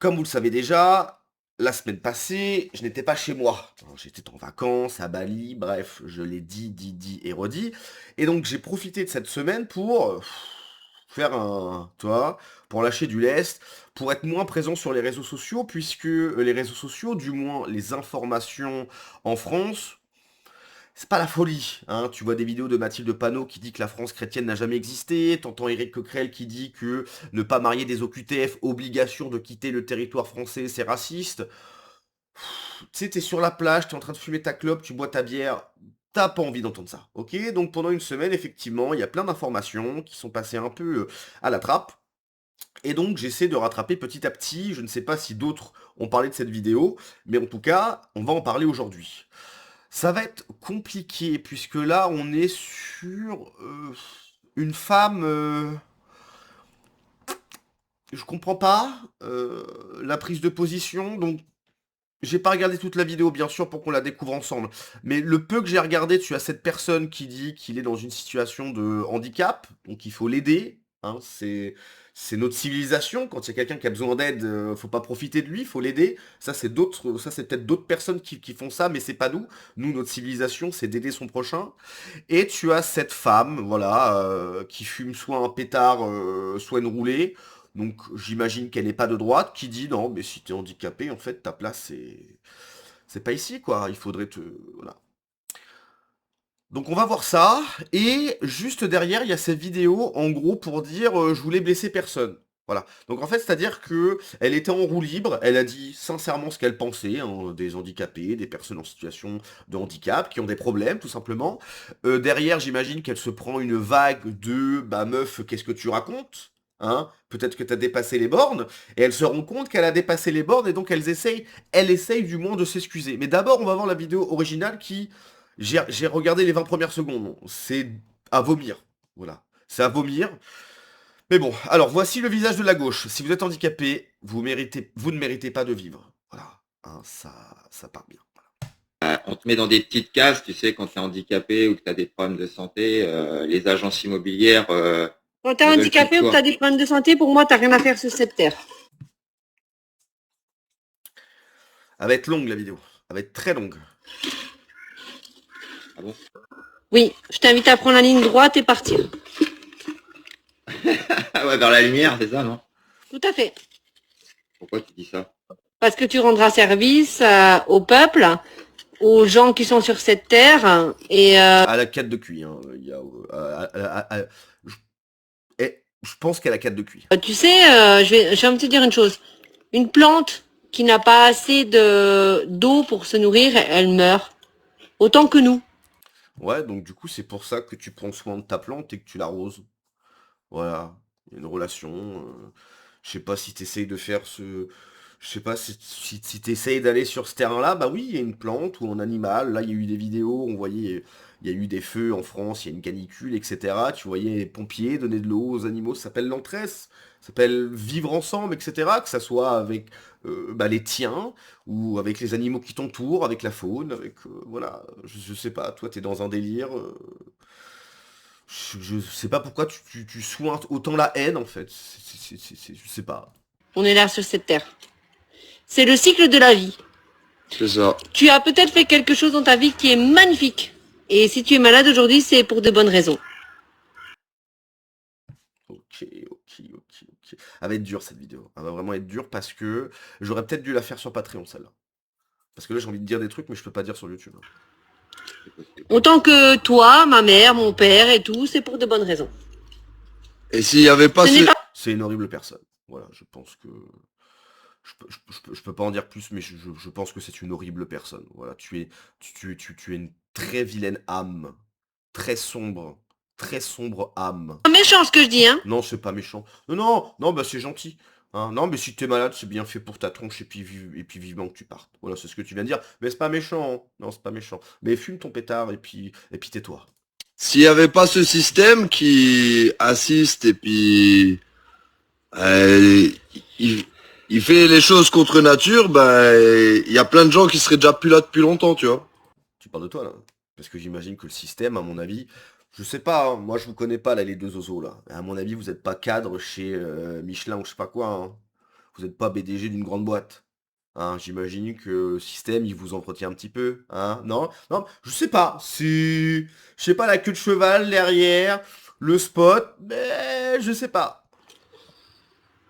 Comme vous le savez déjà, la semaine passée, je n'étais pas chez moi. J'étais en vacances, à Bali, bref, je l'ai dit et redit. Et donc j'ai profité de cette semaine pour faire tu vois, pour lâcher du lest, pour être moins présent sur les réseaux sociaux, puisque les réseaux sociaux, du moins les informations en France, c'est pas la folie, hein. Tu vois des vidéos de Mathilde Panot qui dit que la France chrétienne n'a jamais existé, t'entends Éric Coquerel qui dit que ne pas marier des OQTF, obligation de quitter le territoire français, c'est raciste. Tu sais, t'es sur la plage, t'es en train de fumer ta clope, tu bois ta bière, t'as pas envie d'entendre ça, ok? Donc pendant une semaine, effectivement, il y a plein d'informations qui sont passées un peu à la trappe, et donc j'essaie de rattraper petit à petit, je ne sais pas si d'autres ont parlé de cette vidéo, mais en tout cas, on va en parler aujourd'hui. Ça va être compliqué puisque là on est sur une femme. Je comprends pas la prise de position, donc j'ai pas regardé toute la vidéo bien sûr pour qu'on la découvre ensemble. Mais le peu que j'ai regardé, tu as cette personne qui dit qu'il est dans une situation de handicap, donc il faut l'aider. Hein, c'est notre civilisation. Quand il y a quelqu'un qui a besoin d'aide, faut pas profiter de lui, faut l'aider. Ça c'est peut-être d'autres personnes qui font ça, mais c'est pas nous. Nous, notre civilisation, c'est d'aider son prochain. Et tu as cette femme, voilà, qui fume soit un pétard, soit une roulée. Donc j'imagine qu'elle n'est pas de droite, qui dit non, mais si t'es handicapé, en fait, ta place, c'est pas ici, quoi. Il faudrait te... Voilà. Donc on va voir ça, et juste derrière, il y a cette vidéo, en gros, pour dire je voulais blesser personne. Voilà. Donc en fait, c'est-à-dire que elle était en roue libre, elle a dit sincèrement ce qu'elle pensait, hein, des handicapés, des personnes en situation de handicap, qui ont des problèmes, tout simplement. Derrière, j'imagine qu'elle se prend une vague de bah meuf, qu'est-ce que tu racontes? Hein? Peut-être que tu as dépassé les bornes, et elle se rend compte qu'elle a dépassé les bornes, et donc elle essaye du moins de s'excuser. Mais d'abord, on va voir la vidéo originale qui j'ai regardé les 20 premières secondes. C'est à vomir. Voilà. C'est à vomir. Mais bon, alors voici le visage de la gauche. Si vous êtes handicapé, vous ne méritez pas de vivre. Voilà. Hein, ça part bien. On te met dans des petites cases, tu sais, quand tu es handicapé ou que tu as des problèmes de santé, les agences immobilières Quand t'es ne veulent plus de handicapé ou que t'as toi. des problèmes de santé, pour moi, t'as rien à faire sur cette terre. Elle va être longue la vidéo. Elle va être très longue. Ah bon? Oui, je t'invite à prendre la ligne droite et partir. Ah ouais, vers la lumière, c'est ça, non? Tout à fait. Pourquoi tu dis ça? Parce que tu rendras service au peuple, aux gens qui sont sur cette terre, et À la 4 de QI. Hein. Il y a, je, je pense qu'elle a 4 de QI. tu sais, je vais te dire une chose. Une plante qui n'a pas assez d'eau pour se nourrir, elle meurt. Autant que nous. Ouais, donc du coup, c'est pour ça que tu prends soin de ta plante et que tu l'arroses. Voilà, il y a une relation. Je sais pas si t'essayes de faire ce... Je sais pas si t'essayes d'aller sur ce terrain-là, bah oui, il y a une plante ou un animal. Là, il y a eu des vidéos, on voyait, il y a eu des feux en France, il y a une canicule, etc. Tu voyais les pompiers donner de l'eau aux animaux, ça s'appelle l'entraide, ça s'appelle vivre ensemble, etc. Que ça soit avec bah, les tiens, ou avec les animaux qui t'entourent, avec la faune, avec... voilà, je sais pas, toi t'es dans un délire... je sais pas pourquoi tu sointes autant la haine en fait. Je sais pas. On est là sur cette terre. C'est le cycle de la vie. C'est ça. Tu as peut-être fait quelque chose dans ta vie qui est magnifique. Et si tu es malade aujourd'hui, c'est pour de bonnes raisons. Ok. Elle va être dure cette vidéo. Elle va vraiment être dure parce que j'aurais peut-être dû la faire sur Patreon celle-là. Parce que là j'ai envie de dire des trucs mais je peux pas dire sur YouTube. Hein. C'est possible. Autant que toi, ma mère, mon père et tout, c'est pour de bonnes raisons. Et s'il y avait pas Ce ce... n'est pas... C'est une horrible personne. Voilà, je pense que... je peux pas en dire plus, mais je pense que c'est une horrible personne. Voilà, tu es une très vilaine âme. Très sombre âme. méchant ce que je dis, hein. Non, c'est pas méchant. Non, bah c'est gentil. Hein, non, mais si t'es malade, c'est bien fait pour ta tronche et puis vivement que tu partes. Voilà, c'est ce que tu viens de dire. Mais c'est pas méchant. Hein. Non, c'est pas méchant. Mais fume ton pétard et puis tais-toi. S'il y avait pas ce système qui assiste et puis euh, il, il fait les choses contre nature, ben il y a plein de gens qui seraient déjà plus là depuis longtemps, tu vois. Tu parles de toi là. Parce que j'imagine que le système, à mon avis, je sais pas, hein, moi je vous connais pas là les deux oiseaux là. À mon avis, vous êtes pas cadre chez Michelin ou je sais pas quoi. Hein. Vous n'êtes pas BDG d'une grande boîte. Hein, j'imagine que le système, il vous entretient un petit peu. Hein, non, non, je sais pas. Je sais pas, la queue de cheval derrière, le spot, mais je sais pas.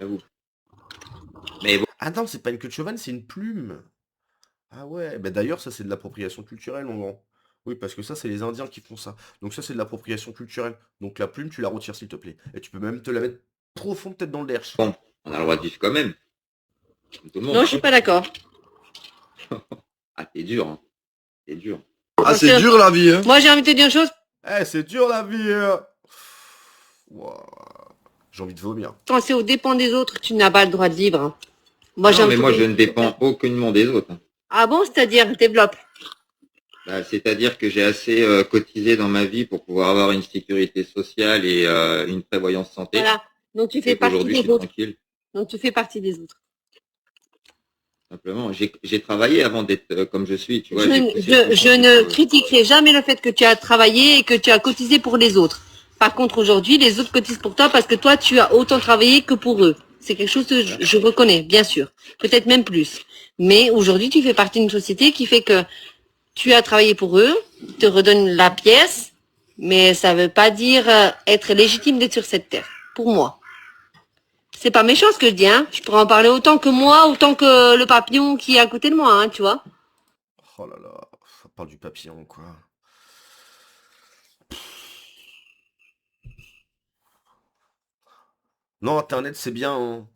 J'avoue. Mais bon, Ah non, c'est pas une queue de cheval, c'est une plume. Ah ouais, bah d'ailleurs, ça c'est de l'appropriation culturelle, mon grand. Oui, parce que ça, c'est les Indiens qui font ça. Donc ça, c'est de l'appropriation culturelle. Donc la plume, tu la retires, s'il te plaît. Et tu peux même te la mettre profond, peut-être dans le derche. bon, on a le droit de vivre quand même. Comme tout le monde. Non, je suis pas d'accord. Ah, t'es dur, hein. C'est dur. Ah, Parce c'est que- dur la vie, hein. Moi, j'ai envie de te dire une chose. Eh, c'est dur la vie, hein. Ouah, j'ai envie de vomir. Quand c'est aux dépens des autres, tu n'as pas le droit de vivre. Hein. Moi, j'ai Non, envie mais de moi, te je dire- ne dépends aucunement des autres. Hein. Ah bon, c'est-à-dire, développe. Bah, c'est-à-dire que j'ai assez cotisé dans ma vie pour pouvoir avoir une sécurité sociale et une prévoyance santé. Voilà. Donc, tu fais Et partie aujourd'hui, je des suis autres. tranquille. Donc, tu fais partie des autres. Simplement, j'ai travaillé avant d'être comme je suis. Tu vois, Je, j'ai ne- poussé je- tout je le temps, ne donc, critiquerai jamais le fait que tu as travaillé et que tu as cotisé pour les autres. Par contre, aujourd'hui, les autres cotisent pour toi parce que toi, tu as autant travaillé que pour eux. C'est quelque chose que je reconnais, bien sûr. Peut-être même plus. Mais aujourd'hui, tu fais partie d'une société qui fait que tu as travaillé pour eux, te redonne la pièce, mais ça veut pas dire être légitime d'être sur cette terre. Pour moi. C'est pas méchant ce que je dis, hein. Je pourrais en parler autant que moi, autant que le papillon qui est à côté de moi, hein, tu vois. Oh là là, ça parle du papillon, quoi. Non, Internet, c'est bien, hein.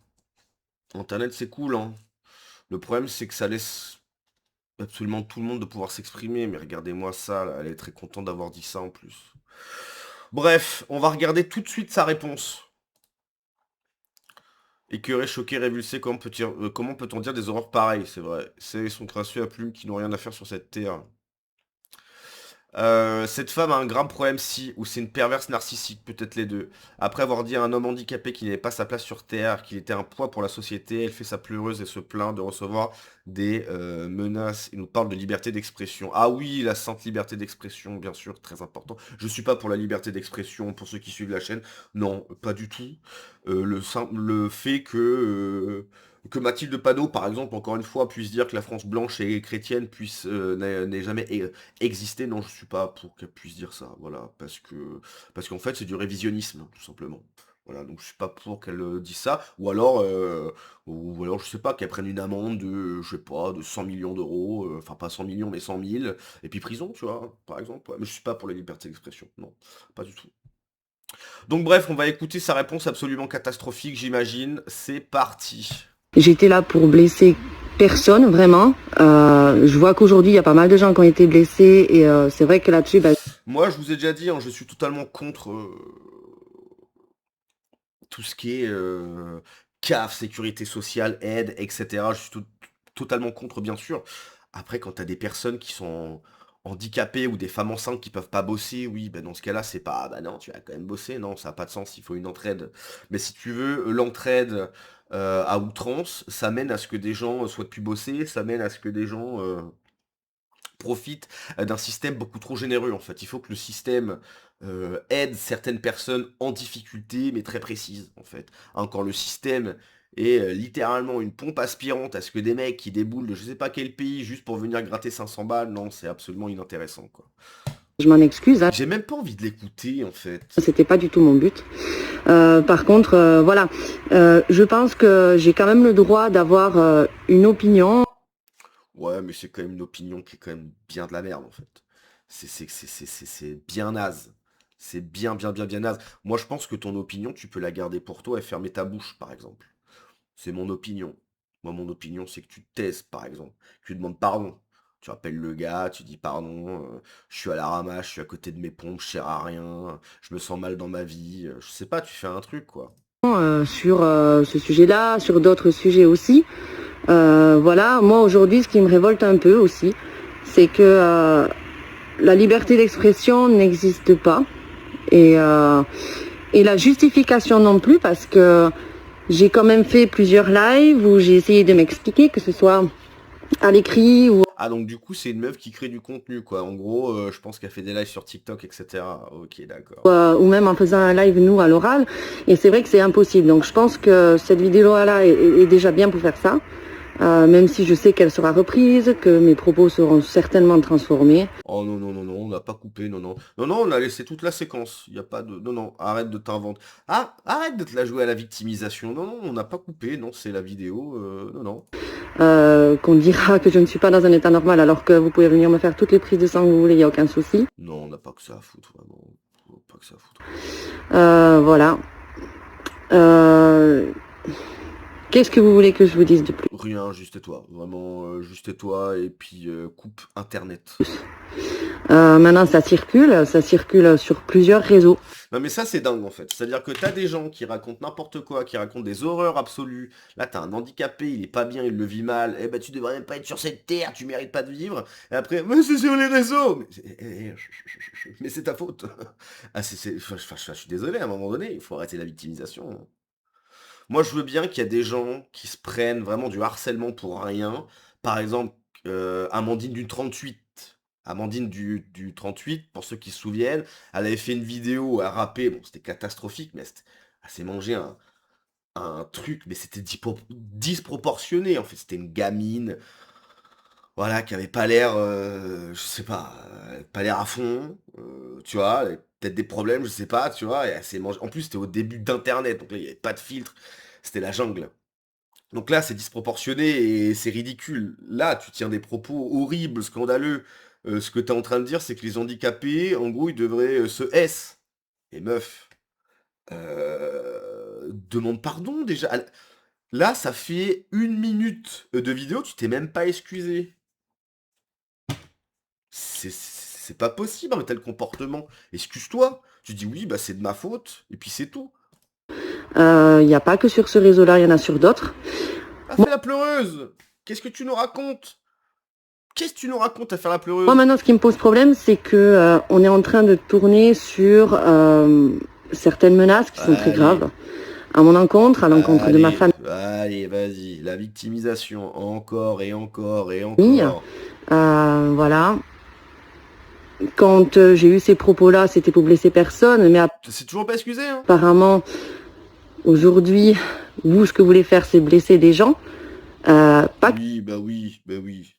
Internet, c'est cool, hein. Le problème, c'est que ça laisse absolument tout le monde de pouvoir s'exprimer. Mais regardez-moi ça, là. Elle est très contente d'avoir dit ça, en plus. Bref, on va regarder tout de suite sa réponse. Écœuré, choqué, révulsé, comment peut-on dire des horreurs pareilles? C'est vrai. C'est son crasseux à plumes qui n'ont rien à faire sur cette terre. Cette femme a un grave problème ou c'est une perverse narcissique, peut-être les deux. Après avoir dit à un homme handicapé qu'il n'avait pas sa place sur Terre, qu'il était un poids pour la société, elle fait sa pleureuse et se plaint de recevoir des menaces. Il nous parle de liberté d'expression. Ah oui, la sainte liberté d'expression, bien sûr, très important. Je suis pas pour la liberté d'expression, pour ceux qui suivent la chaîne. Non, pas du tout. Le fait que Mathilde Panot, par exemple, encore une fois, puisse dire que la France blanche et chrétienne n'ait jamais existé, non, je suis pas pour qu'elle puisse dire ça, voilà, parce qu'en fait, c'est du révisionnisme, tout simplement. Voilà, donc je suis pas pour qu'elle dise ça, ou alors je sais pas, qu'elle prenne une amende de, je sais pas, de 100 millions d'euros, enfin pas 100 millions, mais 100 000, et puis prison, tu vois, par exemple. Ouais, mais je suis pas pour la liberté d'expression, non, pas du tout. Donc bref, on va écouter sa réponse absolument catastrophique, j'imagine. C'est parti. J'étais là pour blesser personne, vraiment. Je vois qu'aujourd'hui, il y a pas mal de gens qui ont été blessés et c'est vrai que là-dessus... Moi, je vous ai déjà dit, hein, je suis totalement contre tout ce qui est CAF, sécurité sociale, aide, etc. Je suis totalement contre, bien sûr. Après, quand tu as des personnes qui sont handicapées ou des femmes enceintes qui peuvent pas bosser, oui, ben dans ce cas-là, c'est pas, bah non, tu vas quand même bosser, non, ça n'a pas de sens, il faut une entraide. Mais si tu veux, l'entraide à outrance, ça mène à ce que des gens souhaitent plus bosser, ça mène à ce que des gens profitent d'un système beaucoup trop généreux, en fait. Il faut que le système aide certaines personnes en difficulté, mais très précises, en fait. Hein, quand le système est littéralement une pompe aspirante à ce que des mecs qui déboulent de je sais pas quel pays juste pour venir gratter 500 balles, non, c'est absolument inintéressant, quoi. Je m'en excuse, hein. J'ai même pas envie de l'écouter, en fait. C'était pas du tout mon but. Par contre, voilà, je pense que j'ai quand même le droit d'avoir une opinion. Ouais, mais c'est quand même une opinion qui est quand même bien de la merde, en fait. C'est bien naze. C'est bien naze. Moi, je pense que ton opinion, tu peux la garder pour toi et fermer ta bouche, par exemple. C'est mon opinion. Moi, mon opinion, c'est que tu te taises, par exemple. Que tu demandes pardon. Tu appelles le gars, tu dis pardon, je suis à la ramasse, je suis à côté de mes pompes, je sers à rien, je me sens mal dans ma vie. Je sais pas, tu fais un truc, quoi. Sur ce sujet-là, sur d'autres sujets aussi. Voilà, moi aujourd'hui, ce qui me révolte un peu aussi, c'est que la liberté d'expression n'existe pas et la justification non plus, parce que j'ai quand même fait plusieurs lives où j'ai essayé de m'expliquer, que ce soit à l'écrit ou... Ah, donc du coup, c'est une meuf qui crée du contenu, quoi. En gros, je pense qu'elle fait des lives sur TikTok, etc. Ok, d'accord. Ou même en faisant un live, nous, à l'oral. Et c'est vrai que c'est impossible. Donc je pense que cette vidéo-là est déjà bien pour faire ça. Même si je sais qu'elle sera reprise, que mes propos seront certainement transformés. Oh non, non, non, non, on n'a pas coupé, non, non. Non, non, on a laissé toute la séquence. Il n'y a pas de... Non, non, arrête de t'inventer. Ah, arrête de te la jouer à la victimisation. Non, non, on n'a pas coupé, non, c'est la vidéo. Non, non. Qu'on dira que je ne suis pas dans un état normal alors que vous pouvez venir me faire toutes les prises de sang que vous voulez, il n'y a aucun souci. Non, on n'a pas que ça à foutre, vraiment. Pas que ça à foutre. Voilà. Qu'est-ce que vous voulez que je vous dise de plus? Rien, juste toi. Vraiment, juste toi, et puis coupe Internet. Maintenant, ça circule sur plusieurs réseaux. Non mais ça c'est dingue en fait. C'est-à-dire que t'as des gens qui racontent n'importe quoi, qui racontent des horreurs absolues. Là t'as un handicapé, il est pas bien, il le vit mal. Eh ben tu devrais même pas être sur cette terre, tu mérites pas de vivre. Et après, mais c'est sur les réseaux. Mais c'est ta faute. Ah je suis désolé, à un moment donné, il faut arrêter la victimisation. Moi je veux bien qu'il y a des gens qui se prennent vraiment du harcèlement pour rien. Par exemple, Amandine du 38. Amandine du 38, pour ceux qui se souviennent, elle avait fait une vidéo à rapper, bon c'était catastrophique, mais elle s'est mangé un truc, mais c'était disproportionné, en fait, c'était une gamine, voilà, qui avait pas l'air, je sais pas, pas l'air à fond, tu vois, elle avait peut-être des problèmes, je sais pas, tu vois, et elle s'est mangé, en plus c'était au début d'internet, donc là il n'y avait pas de filtre, c'était la jungle. Donc là, c'est disproportionné et c'est ridicule. Là, tu tiens des propos horribles, scandaleux. Ce que tu es en train de dire, c'est que les handicapés, en gros, ils devraient se S. Et meuf, demande pardon déjà. Là, ça fait 1 minute de vidéo, tu t'es même pas excusé. C'est pas possible un tel comportement. Excuse-toi. Tu dis oui, bah c'est de ma faute, et puis c'est tout. Il n'y a pas que sur ce réseau-là, il y en a sur d'autres. Ah, fais la pleureuse. Qu'est-ce que tu nous racontes? Qu'est-ce que tu nous racontes à faire la pleureuse? Moi maintenant, ce qui me pose problème, c'est que on est en train de tourner sur certaines menaces qui sont très graves à mon encontre, à l'encontre de ma famille. Allez, vas-y, la victimisation, encore et encore et encore. Voilà. Quand j'ai eu ces propos-là, c'était pour blesser personne, mais C'est toujours pas excusé, hein? apparemment, aujourd'hui, vous, ce que vous voulez faire, c'est blesser des gens. Pas Oui,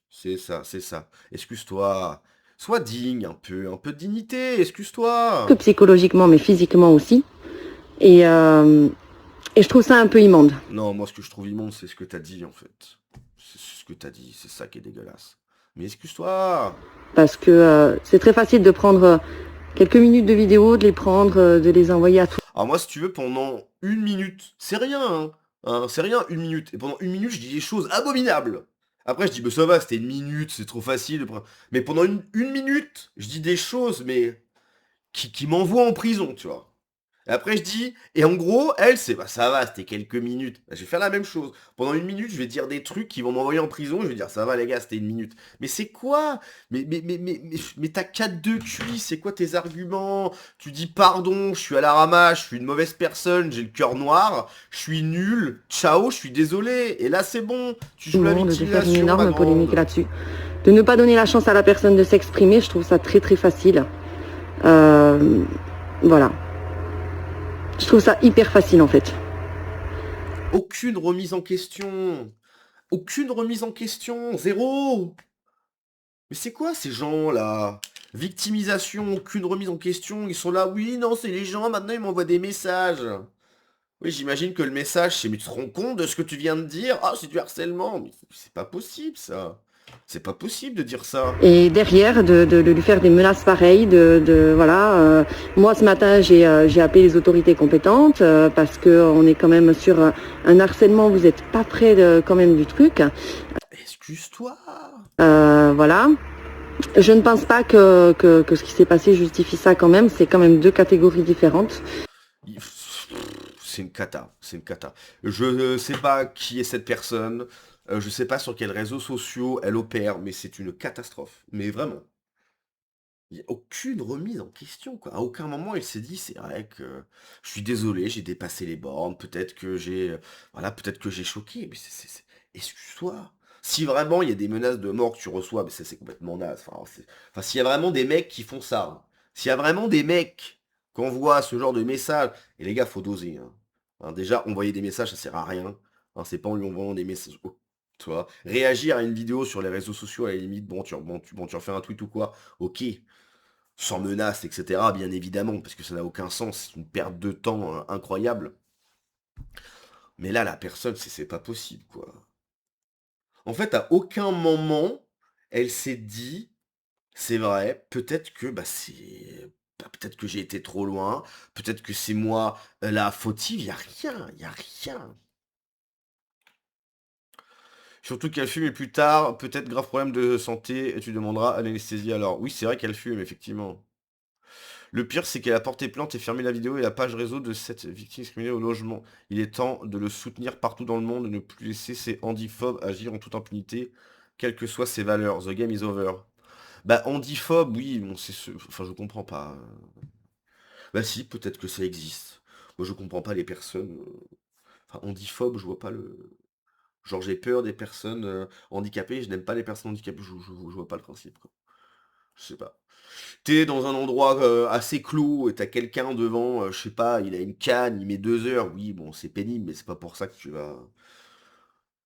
c'est ça. Excuse-toi. Sois digne, un peu de dignité, excuse-toi. que psychologiquement, mais physiquement aussi. Et je trouve ça un peu immonde. Non, moi, ce que je trouve immonde, c'est ce que t'as dit, en fait. C'est ce que t'as dit, c'est ça qui est dégueulasse. Mais excuse-toi. Parce que c'est très facile de prendre quelques minutes de vidéo, de les prendre, de les envoyer à tout. Alors moi, si tu veux, pendant 1 minute, c'est rien, c'est rien, 1 minute. Et pendant 1 minute, je dis des choses abominables. Après, je dis, bah ça va, c'était 1 minute, c'est trop facile. Mais pendant une minute, je dis des choses, mais qui m'envoient en prison, tu vois. Et après, je dis, et en gros, elle, c'est, bah ça va, c'était quelques minutes. Bah, je vais faire la même chose. Pendant 1 minute, je vais dire des trucs qui vont m'envoyer en prison. Je vais dire, ça va les gars, c'était 1 minute. Mais c'est quoi? Mais t'as 4 de QI, c'est quoi tes arguments? Tu dis, pardon, je suis à la ramasse, je suis une mauvaise personne, j'ai le cœur noir, je suis nul, ciao, je suis désolé. Et là, c'est bon, tu joues la De faire une victimisation, ma énorme grande. polémique là-dessus. De ne pas donner la chance à la personne de s'exprimer, je trouve ça très très facile. Voilà. Je trouve ça hyper facile en fait. Aucune remise en question. Aucune remise en question. Zéro. Mais c'est quoi ces gens-là? Victimisation, aucune remise en question. Ils sont là, oui, non, c'est les gens, maintenant ils m'envoient des messages. Oui, j'imagine que le message, c'est, mais tu te rends compte de ce que tu viens de dire? Ah, c'est du harcèlement. Mais c'est pas possible, ça. C'est pas possible de dire ça. Et derrière, de lui faire des menaces pareilles, voilà. Moi, ce matin, j'ai appelé les autorités compétentes parce que on est quand même sur un harcèlement. Vous n'êtes pas près quand même du truc. Excuse-toi. Voilà. Je ne pense pas que ce qui s'est passé justifie ça quand même. C'est quand même deux catégories différentes. C'est une cata, c'est une cata. Je sais pas qui est cette personne, je sais pas sur quels réseaux sociaux elle opère, mais c'est une catastrophe. Mais vraiment. Il n'y a aucune remise en question, quoi. À aucun moment il s'est dit, c'est vrai que je suis désolé, j'ai dépassé les bornes, peut-être que j'ai, voilà, peut-être que j'ai choqué, mais excuse-toi. Si vraiment il y a des menaces de mort que tu reçois, mais ça c'est complètement naze. Enfin, s'il y a vraiment des mecs qui font ça, hein. S'il y a vraiment des mecs qui envoient ce genre de messages, et les gars, faut doser, hein. Déjà, envoyer des messages, ça sert à rien. C'est pas en lui envoyant des messages. Oh, tu vois, réagir à une vidéo sur les réseaux sociaux, à la limite, tu refais un tweet ou quoi, ok, sans menace, etc., bien évidemment, parce que ça n'a aucun sens, c'est une perte de temps incroyable. Mais là, la personne, c'est pas possible, quoi. En fait, à aucun moment, elle s'est dit, c'est vrai, peut-être que peut-être que j'ai été trop loin, peut-être que c'est moi la fautive, il y a rien, il y a rien. Surtout qu'elle fume et plus tard, peut-être grave problème de santé, et tu demanderas à l'anesthésie alors. Oui, c'est vrai qu'elle fume, effectivement. Le pire, c'est qu'elle a porté plainte et fermé la vidéo et la page réseau de cette victime discriminée au logement. Il est temps de le soutenir partout dans le monde et ne plus laisser ces handiphobes agir en toute impunité, quelles que soient ses valeurs. The game is over. Bah, handiphobe, oui, bon, enfin, je comprends pas. Bah si, peut-être que ça existe. Moi, je comprends pas les personnes. Enfin, handiphobe, je vois pas le. Genre, j'ai peur des personnes handicapées, je n'aime pas les personnes handicapées, je vois pas le principe, quoi. Je sais pas. T'es dans un endroit assez clos et t'as quelqu'un devant, je sais pas, il a une canne, il met 2 heures. Oui, bon, c'est pénible, mais c'est pas pour ça que tu vas.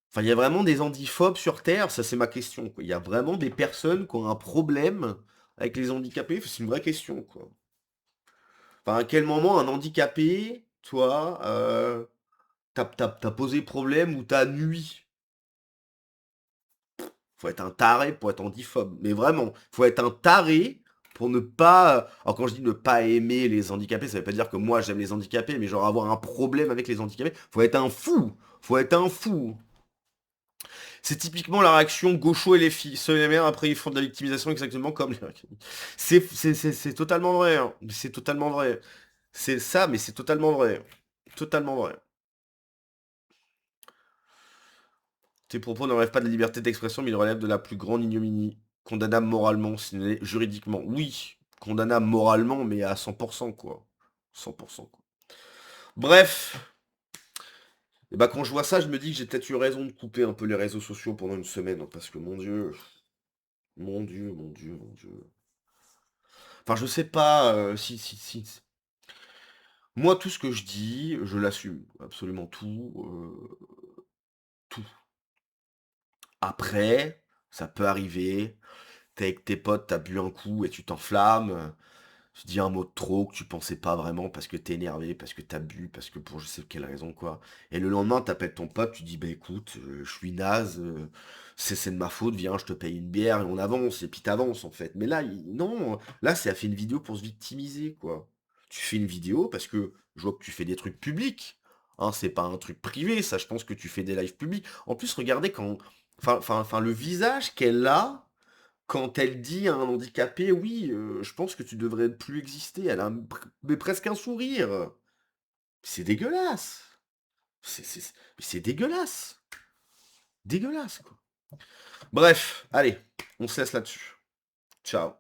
Enfin, il y a vraiment des handiphobes sur Terre, ça c'est ma question, quoi. Il y a vraiment des personnes qui ont un problème avec les handicapés, c'est une vraie question, quoi. Enfin, à quel moment un handicapé, toi, t'as posé problème ou t'as nui? Faut être un taré pour être handiphobe. Mais vraiment, faut être un taré pour ne pas. Alors quand je dis ne pas aimer les handicapés, ça veut pas dire que moi j'aime les handicapés, mais genre avoir un problème avec les handicapés. Faut être un fou. Faut être un fou. C'est typiquement la réaction gaucho et les filles. Seuls les mères, après, ils font de la victimisation exactement comme les. C'est totalement vrai, hein. C'est totalement vrai. C'est ça, mais c'est totalement vrai. Totalement vrai. Tes propos ne relèvent pas de la liberté d'expression, mais ils relèvent de la plus grande ignominie. Condamnable moralement, sinon juridiquement. Oui, condamnable moralement, mais à 100%, quoi. 100%, quoi. Bref. Et bah quand je vois ça, je me dis que j'ai peut-être eu raison de couper un peu les réseaux sociaux pendant une semaine, hein, parce que mon Dieu, mon Dieu, mon Dieu, mon Dieu. Enfin, je sais pas si. Moi, tout ce que je dis, je l'assume. Absolument tout. Tout. Après, ça peut arriver. T'es avec tes potes, t'as bu un coup et tu t'enflammes. Tu dis un mot de trop que tu pensais pas vraiment parce que t'es énervé, parce que t'as bu, parce que pour je sais quelle raison, quoi. Et le lendemain, t'appelles ton pote, tu dis, bah écoute, je suis naze, c'est de ma faute, viens, je te paye une bière et on avance, et puis t'avances en fait. Mais là, non, là, c'est à fait une vidéo pour se victimiser, quoi. Tu fais une vidéo parce que je vois que tu fais des trucs publics. Hein, c'est pas un truc privé, ça, je pense que tu fais des lives publics. En plus, regardez quand. Enfin, le visage qu'elle a quand elle dit à un handicapé, oui, je pense que tu devrais plus exister, elle a mais presque un sourire. C'est dégueulasse. C'est dégueulasse. Dégueulasse, quoi. Bref, allez, on se laisse là-dessus. Ciao.